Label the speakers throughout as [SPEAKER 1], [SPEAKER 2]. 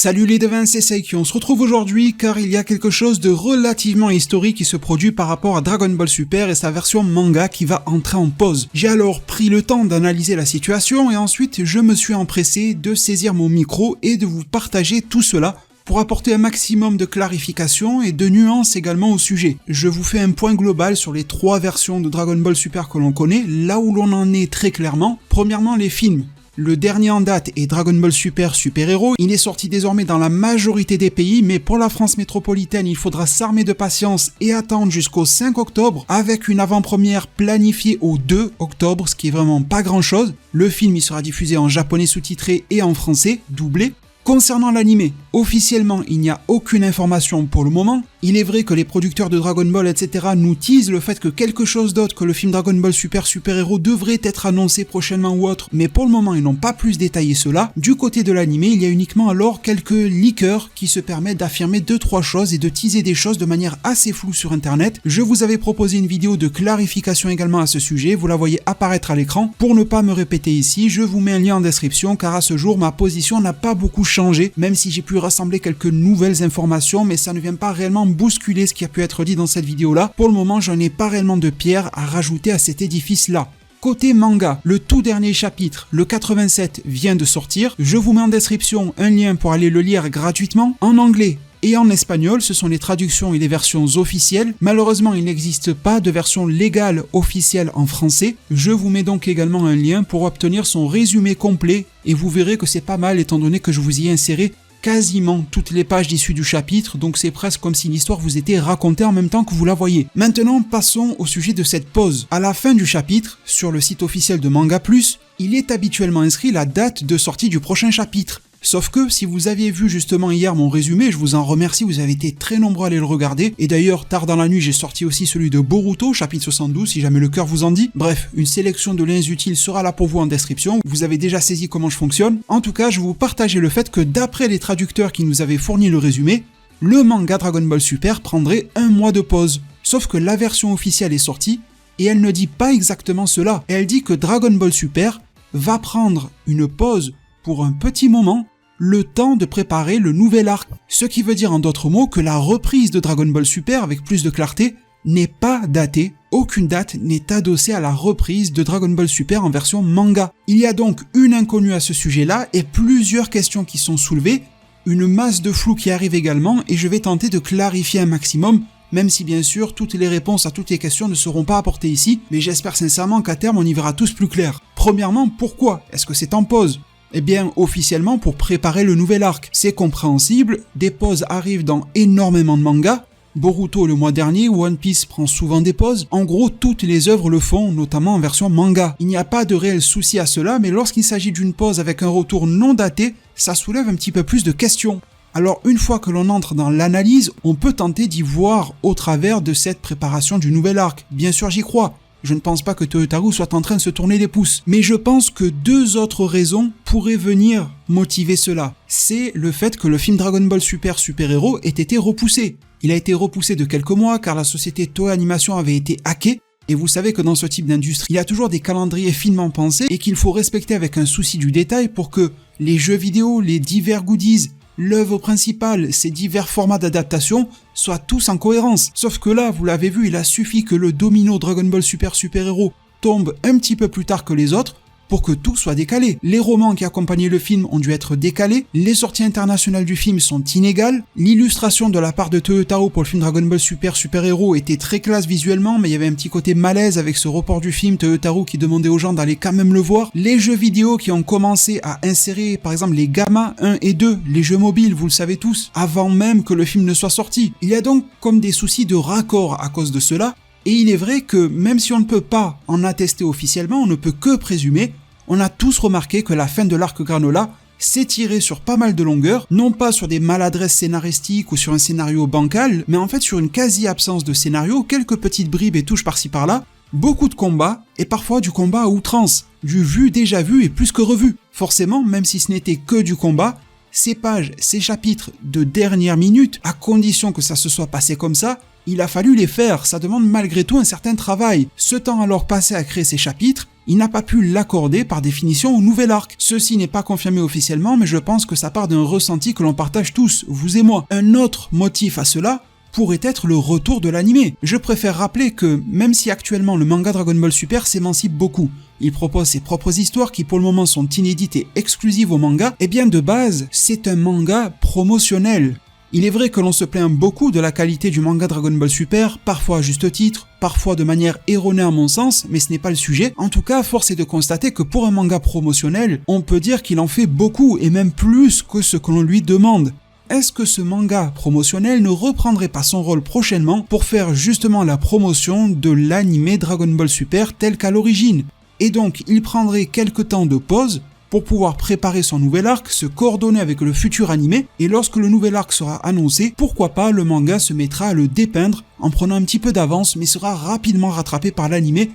[SPEAKER 1] Salut les devins, c'est Seiki, on se retrouve aujourd'hui car il y a quelque chose de relativement historique qui se produit par rapport à Dragon Ball Super et sa version manga qui va entrer en pause. J'ai alors pris le temps d'analyser la situation et ensuite je me suis empressé de saisir mon micro et de vous partager tout cela pour apporter un maximum de clarification et de nuances également au sujet. Je vous fais un point global sur les 3 versions de Dragon Ball Super que l'on connaît, là où l'on en est très clairement. Premièrement, les films. Le dernier en date est Dragon Ball Super Super Hero. Il est sorti désormais dans la majorité des pays, mais pour la France métropolitaine, il faudra s'armer de patience et attendre jusqu'au 5 octobre, avec une avant-première planifiée au 2 octobre, ce qui est vraiment pas grand-chose. Le film il sera diffusé en japonais sous-titré et en français, doublé. Concernant l'anime, officiellement il n'y a aucune information pour le moment. Il est vrai que les producteurs de Dragon Ball etc. nous teasent le fait que quelque chose d'autre que le film Dragon Ball Super Super Hero devrait être annoncé prochainement ou autre, mais pour le moment ils n'ont pas plus détaillé cela. Du côté de l'anime, il y a uniquement alors quelques leakers qui se permettent d'affirmer 2-3 choses et de teaser des choses de manière assez floue sur internet. Je vous avais proposé une vidéo de clarification également à ce sujet, vous la voyez apparaître à l'écran. Pour ne pas me répéter ici, je vous mets un lien en description car à ce jour ma position n'a pas beaucoup changé, même si j'ai pu rassembler quelques nouvelles informations, mais ça ne vient pas réellement bousculer ce qui a pu être dit dans cette vidéo là. Pour le moment, j'en ai pas réellement de pierre à rajouter à cet édifice là. Côté manga, le tout dernier chapitre, le 87, vient de sortir. Je vous mets en description un lien pour aller le lire gratuitement en anglais et en espagnol. Ce sont les traductions et les versions officielles. Malheureusement, il n'existe pas de version légale officielle en français. Je vous mets donc également un lien pour obtenir son résumé complet et vous verrez que c'est pas mal étant donné que je vous y ai inséré quasiment toutes les pages issues du chapitre, donc c'est presque comme si l'histoire vous était racontée en même temps que vous la voyez. Maintenant, passons au sujet de cette pause. À la fin du chapitre, sur le site officiel de Manga Plus, il est habituellement inscrit la date de sortie du prochain chapitre. Sauf que si vous aviez vu justement hier mon résumé, je vous en remercie, vous avez été très nombreux à aller le regarder. Et d'ailleurs, tard dans la nuit, j'ai sorti aussi celui de Boruto, chapitre 72, si jamais le cœur vous en dit. Bref, une sélection de liens utiles sera là pour vous en description. Vous avez déjà saisi comment je fonctionne. En tout cas, je vous partageais le fait que d'après les traducteurs qui nous avaient fourni le résumé, le manga Dragon Ball Super prendrait 1 mois de pause. Sauf que la version officielle est sortie, et elle ne dit pas exactement cela. Elle dit que Dragon Ball Super va prendre une pause pour un petit moment, le temps de préparer le nouvel arc. Ce qui veut dire en d'autres mots que la reprise de Dragon Ball Super avec plus de clarté n'est pas datée. Aucune date n'est adossée à la reprise de Dragon Ball Super en version manga. Il y a donc une inconnue à ce sujet-là et plusieurs questions qui sont soulevées, une masse de flou qui arrive également et je vais tenter de clarifier un maximum, même si bien sûr toutes les réponses à toutes les questions ne seront pas apportées ici, mais j'espère sincèrement qu'à terme on y verra tous plus clair. Premièrement, pourquoi est-ce que c'est en pause ? Eh bien, officiellement pour préparer le nouvel arc. C'est compréhensible, des pauses arrivent dans énormément de mangas. Boruto le mois dernier, One Piece prend souvent des pauses. En gros, toutes les œuvres le font, notamment en version manga. Il n'y a pas de réel souci à cela, mais lorsqu'il s'agit d'une pause avec un retour non daté, ça soulève un petit peu plus de questions. Alors une fois que l'on entre dans l'analyse, on peut tenter d'y voir au travers de cette préparation du nouvel arc. Bien sûr, j'y crois. Je ne pense pas que Toyotarou soit en train de se tourner les pouces. Mais je pense que 2 autres raisons pourraient venir motiver cela. C'est le fait que le film Dragon Ball Super Super Hero ait été repoussé. Il a été repoussé de quelques mois car la société Toei Animation avait été hackée. Et vous savez que dans ce type d'industrie, il y a toujours des calendriers finement pensés et qu'il faut respecter avec un souci du détail pour que les jeux vidéo, les divers goodies, l'œuvre principale, ces divers formats d'adaptation soient tous en cohérence. Sauf que là, vous l'avez vu, il a suffi que le domino Dragon Ball Super Super Hero tombe un petit peu plus tard que les autres pour que tout soit décalé. Les romans qui accompagnaient le film ont dû être décalés, les sorties internationales du film sont inégales, l'illustration de la part de Toyotarou pour le film Dragon Ball Super Super Hero était très classe visuellement, mais il y avait un petit côté malaise avec ce report du film, Toyotarou qui demandait aux gens d'aller quand même le voir. Les jeux vidéo qui ont commencé à insérer par exemple les Gamma 1 et 2, les jeux mobiles, vous le savez tous, avant même que le film ne soit sorti. Il y a donc comme des soucis de raccord à cause de cela, et il est vrai que même si on ne peut pas en attester officiellement, on ne peut que présumer. On a tous remarqué que la fin de l'arc Granola s'est tirée sur pas mal de longueurs, non pas sur des maladresses scénaristiques ou sur un scénario bancal, mais en fait sur une quasi-absence de scénario, quelques petites bribes et touches par-ci par-là, beaucoup de combats, et parfois du combat à outrance, du vu déjà vu et plus que revu. Forcément, même si ce n'était que du combat, ces pages, ces chapitres de dernière minute, à condition que ça se soit passé comme ça, il a fallu les faire, ça demande malgré tout un certain travail. Ce temps alors passé à créer ces chapitres, il n'a pas pu l'accorder par définition au nouvel arc. Ceci n'est pas confirmé officiellement, mais je pense que ça part d'un ressenti que l'on partage tous, vous et moi. Un autre motif à cela pourrait être le retour de l'anime. Je préfère rappeler que, même si actuellement le manga Dragon Ball Super s'émancipe beaucoup, il propose ses propres histoires qui pour le moment sont inédites et exclusives au manga, et bien de base, c'est un manga promotionnel. Il est vrai que l'on se plaint beaucoup de la qualité du manga Dragon Ball Super, parfois à juste titre, parfois de manière erronée à mon sens, mais ce n'est pas le sujet. En tout cas, force est de constater que pour un manga promotionnel, on peut dire qu'il en fait beaucoup, et même plus que ce que l'on lui demande. Est-ce que ce manga promotionnel ne reprendrait pas son rôle prochainement pour faire justement la promotion de l'anime Dragon Ball Super tel qu'à l'origine? Et donc, il prendrait quelques temps de pause pour pouvoir préparer son nouvel arc, se coordonner avec le futur animé, et lorsque le nouvel arc sera annoncé, pourquoi pas le manga se mettra à le dépeindre en prenant un petit peu d'avance, mais sera rapidement rattrapé par l'animé,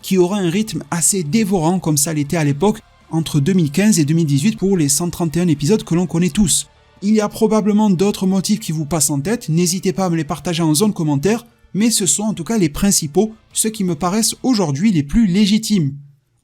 [SPEAKER 1] qui aura un rythme assez dévorant comme ça l'était à l'époque, entre 2015 et 2018 pour les 131 épisodes que l'on connaît tous. Il y a probablement d'autres motifs qui vous passent en tête, n'hésitez pas à me les partager en zone commentaire, mais ce sont en tout cas les principaux, ceux qui me paraissent aujourd'hui les plus légitimes.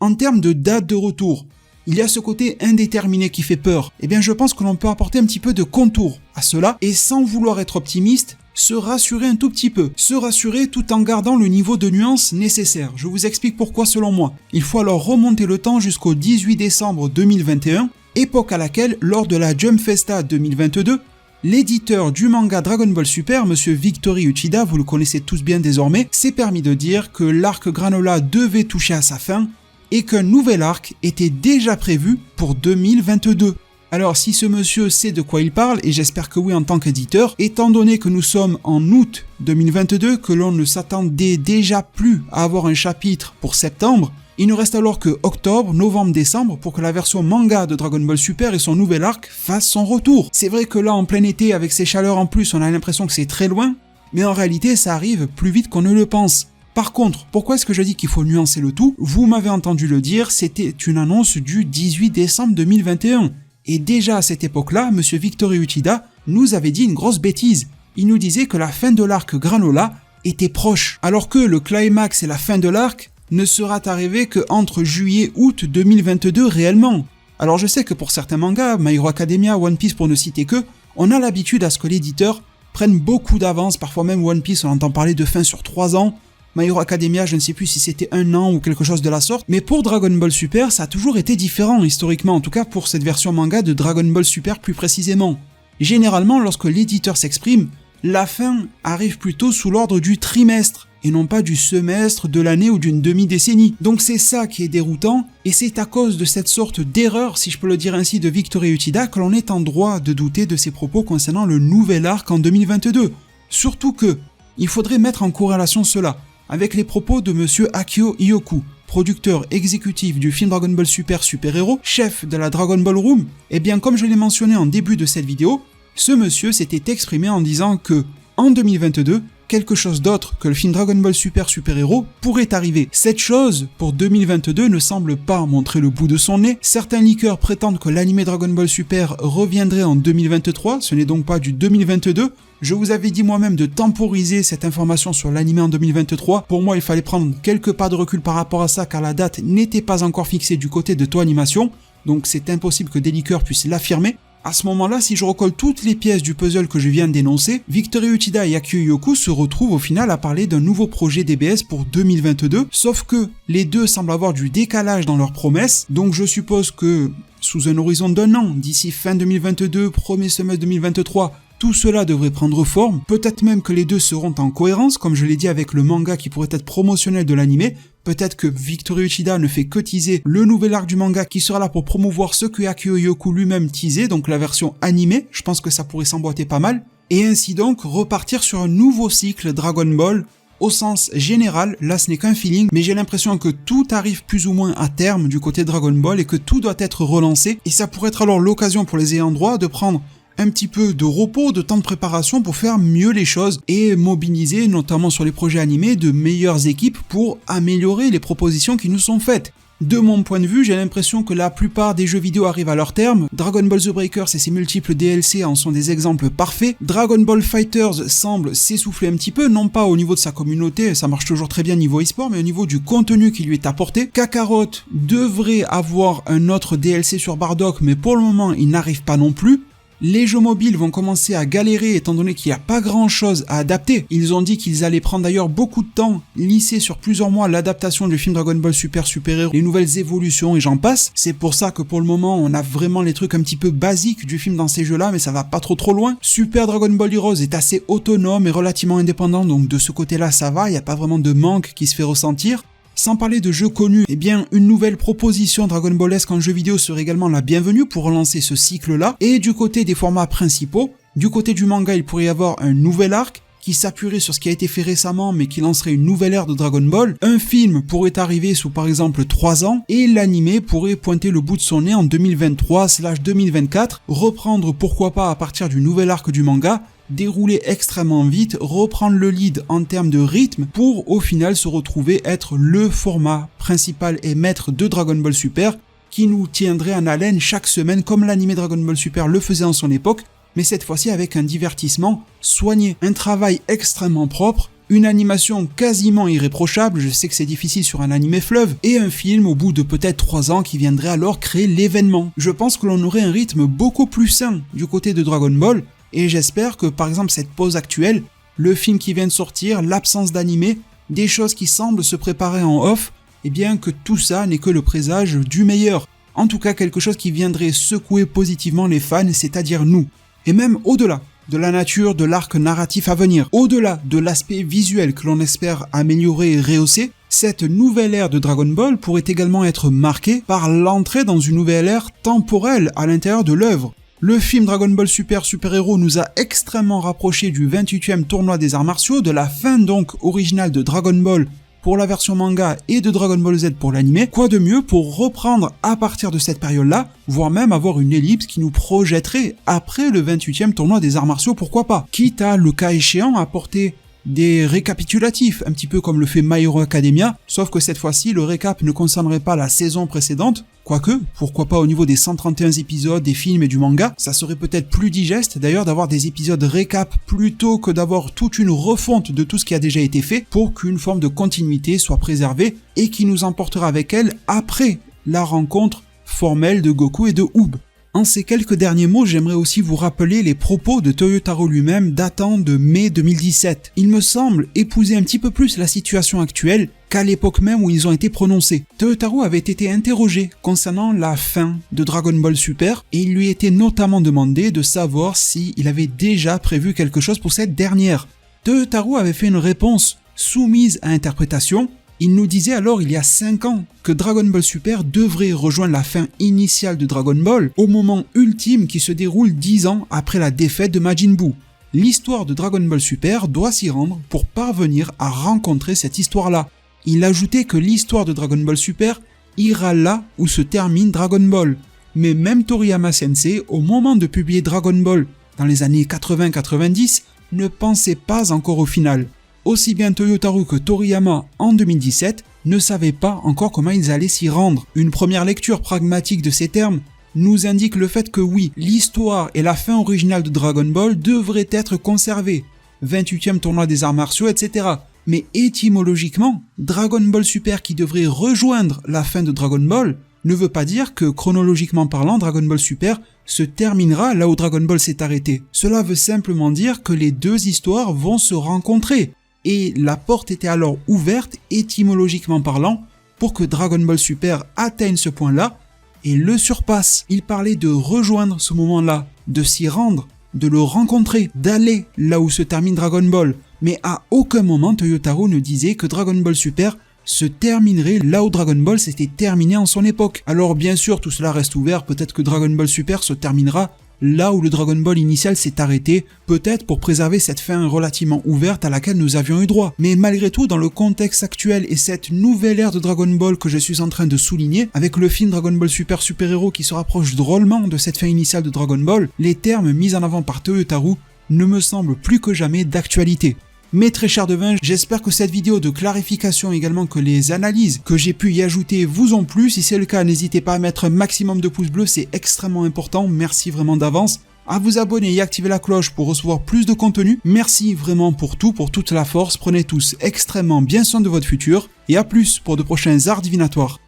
[SPEAKER 1] En termes de date de retour, il y a ce côté indéterminé qui fait peur. Eh bien je pense que l'on peut apporter un petit peu de contour à cela et sans vouloir être optimiste, se rassurer un tout petit peu. Se rassurer tout en gardant le niveau de nuance nécessaire. Je vous explique pourquoi selon moi. Il faut alors remonter le temps jusqu'au 18 décembre 2021, époque à laquelle, lors de la Jump Festa 2022, l'éditeur du manga Dragon Ball Super, monsieur Victory Uchida, vous le connaissez tous bien désormais, s'est permis de dire que l'arc Granola devait toucher à sa fin et qu'un nouvel arc était déjà prévu pour 2022. Alors si ce monsieur sait de quoi il parle, et j'espère que oui en tant qu'éditeur, étant donné que nous sommes en août 2022, que l'on ne s'attendait déjà plus à avoir un chapitre pour septembre, il ne reste alors que octobre, novembre, décembre pour que la version manga de Dragon Ball Super et son nouvel arc fassent son retour. C'est vrai que là en plein été avec ces chaleurs en plus, on a l'impression que c'est très loin, mais en réalité ça arrive plus vite qu'on ne le pense. Par contre, pourquoi est-ce que je dis qu'il faut nuancer le tout? Vous m'avez entendu le dire, c'était une annonce du 18 décembre 2021. Et déjà à cette époque-là, monsieur Victory Uchida nous avait dit une grosse bêtise. Il nous disait que la fin de l'arc Granola était proche, alors que le climax et la fin de l'arc ne sera arrivé que entre juillet et août 2022 réellement. Alors je sais que pour certains mangas, My Hero Academia, One Piece pour ne citer que, on a l'habitude à ce que l'éditeur prenne beaucoup d'avance, parfois même One Piece on entend parler de fin sur 3 ans, My Hero Academia, je ne sais plus si c'était 1 an ou quelque chose de la sorte, mais pour Dragon Ball Super, ça a toujours été différent historiquement, en tout cas pour cette version manga de Dragon Ball Super plus précisément. Généralement, lorsque l'éditeur s'exprime, la fin arrive plutôt sous l'ordre du trimestre, et non pas du semestre, de l'année ou d'une demi-décennie. Donc c'est ça qui est déroutant, et c'est à cause de cette sorte d'erreur, si je peux le dire ainsi, de Victory Uchida, que l'on est en droit de douter de ses propos concernant le nouvel arc en 2022. Surtout que, il faudrait mettre en corrélation cela avec les propos de monsieur Akio Iyoku, producteur exécutif du film Dragon Ball Super Super Hero, chef de la Dragon Ball Room. Et bien comme je l'ai mentionné en début de cette vidéo, ce monsieur s'était exprimé en disant que, en 2022, quelque chose d'autre que le film Dragon Ball Super Super Hero pourrait arriver. Cette chose, pour 2022, ne semble pas montrer le bout de son nez. Certains leakers prétendent que l'anime Dragon Ball Super reviendrait en 2023, ce n'est donc pas du 2022. Je vous avais dit moi-même de temporiser cette information sur l'anime en 2023. Pour moi, il fallait prendre quelques pas de recul par rapport à ça, car la date n'était pas encore fixée du côté de Toei Animation, donc c'est impossible que des leakers puissent l'affirmer. À ce moment-là, si je recolle toutes les pièces du puzzle que je viens d'énoncer, Victory Uchida et Akio Iyoku se retrouvent au final à parler d'un nouveau projet DBS pour 2022, sauf que les deux semblent avoir du décalage dans leurs promesses, donc je suppose que, sous un horizon d'1 an, d'ici fin 2022, premier semestre 2023, tout cela devrait prendre forme, peut-être même que les deux seront en cohérence, comme je l'ai dit avec le manga qui pourrait être promotionnel de l'anime. Peut-être que Victory Uchida ne fait que teaser le nouvel arc du manga qui sera là pour promouvoir ce que Akio Iyoku lui-même teasait, donc la version animée, je pense que ça pourrait s'emboîter pas mal, et ainsi donc repartir sur un nouveau cycle Dragon Ball. Au sens général, là ce n'est qu'un feeling, mais j'ai l'impression que tout arrive plus ou moins à terme du côté Dragon Ball et que tout doit être relancé, et ça pourrait être alors l'occasion pour les ayants droit de prendre un petit peu de repos, de temps de préparation pour faire mieux les choses et mobiliser, notamment sur les projets animés, de meilleures équipes pour améliorer les propositions qui nous sont faites. De mon point de vue, j'ai l'impression que la plupart des jeux vidéo arrivent à leur terme. Dragon Ball The Breakers et ses multiples DLC en sont des exemples parfaits. Dragon Ball FighterZ semble s'essouffler un petit peu, non pas au niveau de sa communauté, ça marche toujours très bien niveau e-sport, mais au niveau du contenu qui lui est apporté. Kakarot devrait avoir un autre DLC sur Bardock, mais pour le moment, il n'arrive pas non plus. Les jeux mobiles vont commencer à galérer étant donné qu'il n'y a pas grand chose à adapter. Ils ont dit qu'ils allaient prendre d'ailleurs beaucoup de temps, lisser sur plusieurs mois l'adaptation du film Dragon Ball Super Super-Héros, les nouvelles évolutions et j'en passe. C'est pour ça que pour le moment on a vraiment les trucs un petit peu basiques du film dans ces jeux là, mais ça va pas trop loin. Super Dragon Ball Heroes est assez autonome et relativement indépendant, donc de ce côté là ça va, il n'y a pas vraiment de manque qui se fait ressentir. Sans parler de jeux connus, eh bien, une nouvelle proposition Dragon Ballesque en jeu vidéo serait également la bienvenue pour relancer ce cycle-là. Et du côté des formats principaux, du côté du manga, il pourrait y avoir un nouvel arc qui s'appuierait sur ce qui a été fait récemment mais qui lancerait une nouvelle ère de Dragon Ball. Un film pourrait arriver sous par exemple 3 ans et l'animé pourrait pointer le bout de son nez en 2023/2024, reprendre pourquoi pas à partir du nouvel arc du manga, dérouler extrêmement vite, reprendre le lead en termes de rythme pour au final se retrouver être le format principal et maître de Dragon Ball Super qui nous tiendrait en haleine chaque semaine comme l'animé Dragon Ball Super le faisait en son époque, mais cette fois-ci avec un divertissement soigné, un travail extrêmement propre, une animation quasiment irréprochable, je sais que c'est difficile sur un animé fleuve, et un film au bout de peut-être 3 ans qui viendrait alors créer l'événement. Je pense que l'on aurait un rythme beaucoup plus sain du côté de Dragon Ball, et j'espère que par exemple cette pause actuelle, le film qui vient de sortir, l'absence d'animé, des choses qui semblent se préparer en off, et bien que tout ça n'est que le présage du meilleur. En tout cas quelque chose qui viendrait secouer positivement les fans, c'est-à-dire nous. Et même au-delà de la nature de l'arc narratif à venir, au-delà de l'aspect visuel que l'on espère améliorer et rehausser, cette nouvelle ère de Dragon Ball pourrait également être marquée par l'entrée dans une nouvelle ère temporelle à l'intérieur de l'œuvre. Le film Dragon Ball Super Super-Héros nous a extrêmement rapproché du 28e tournoi des arts martiaux, de la fin donc originale de Dragon Ball pour la version manga et de Dragon Ball Z pour l'anime. Quoi de mieux pour reprendre à partir de cette période-là, voire même avoir une ellipse qui nous projetterait après le 28e tournoi des arts martiaux, pourquoi pas, quitte à, le cas échéant, apporter des récapitulatifs, un petit peu comme le fait My Hero Academia, sauf que cette fois-ci, le récap ne concernerait pas la saison précédente, quoique, pourquoi pas au niveau des 131 épisodes, des films et du manga, ça serait peut-être plus digeste d'ailleurs d'avoir des épisodes récap plutôt que d'avoir toute une refonte de tout ce qui a déjà été fait pour qu'une forme de continuité soit préservée et qui nous emportera avec elle après la rencontre formelle de Goku et de Oob. En ces quelques derniers mots, j'aimerais aussi vous rappeler les propos de Toyotaro lui-même datant de mai 2017. Il me semble épouser un petit peu plus la situation actuelle qu'à l'époque même où ils ont été prononcés. Toyotaro avait été interrogé concernant la fin de Dragon Ball Super et il lui était notamment demandé de savoir s'il avait déjà prévu quelque chose pour cette dernière. Toyotaro avait fait une réponse soumise à interprétation. Il nous disait alors il y a 5 ans que Dragon Ball Super devrait rejoindre la fin initiale de Dragon Ball au moment ultime qui se déroule 10 ans après la défaite de Majin Buu. L'histoire de Dragon Ball Super doit s'y rendre pour parvenir à rencontrer cette histoire-là. Il ajoutait que l'histoire de Dragon Ball Super ira là où se termine Dragon Ball. Mais même Toriyama Sensei, au moment de publier Dragon Ball dans les années 80-90, ne pensait pas encore au final. Aussi bien Toyotaro que Toriyama, en 2017, ne savaient pas encore comment ils allaient s'y rendre. Une première lecture pragmatique de ces termes nous indique le fait que oui, l'histoire et la fin originale de Dragon Ball devraient être conservées. 28e tournoi des arts martiaux, etc. Mais étymologiquement, Dragon Ball Super qui devrait rejoindre la fin de Dragon Ball ne veut pas dire que chronologiquement parlant, Dragon Ball Super se terminera là où Dragon Ball s'est arrêté. Cela veut simplement dire que les deux histoires vont se rencontrer. Et la porte était alors ouverte, étymologiquement parlant, pour que Dragon Ball Super atteigne ce point-là et le surpasse. Il parlait de rejoindre ce moment-là, de s'y rendre, de le rencontrer, d'aller là où se termine Dragon Ball. Mais à aucun moment Toyotaro ne disait que Dragon Ball Super se terminerait là où Dragon Ball s'était terminé en son époque. Alors bien sûr, tout cela reste ouvert, peut-être que Dragon Ball Super se terminera là où le Dragon Ball initial s'est arrêté, peut-être pour préserver cette fin relativement ouverte à laquelle nous avions eu droit. Mais malgré tout, dans le contexte actuel et cette nouvelle ère de Dragon Ball que je suis en train de souligner, avec le film Dragon Ball Super Super-Héros qui se rapproche drôlement de cette fin initiale de Dragon Ball, les termes mis en avant par Toyotaro ne me semblent plus que jamais d'actualité. Mes très chers devins, j'espère que cette vidéo de clarification également, que les analyses que j'ai pu y ajouter vous ont plu. Si c'est le cas, n'hésitez pas à mettre un maximum de pouces bleus, c'est extrêmement important, merci vraiment d'avance. À vous abonner et activer la cloche pour recevoir plus de contenu. Merci vraiment pour tout, pour toute la force. Prenez tous extrêmement bien soin de votre futur. Et à plus pour de prochains arts divinatoires.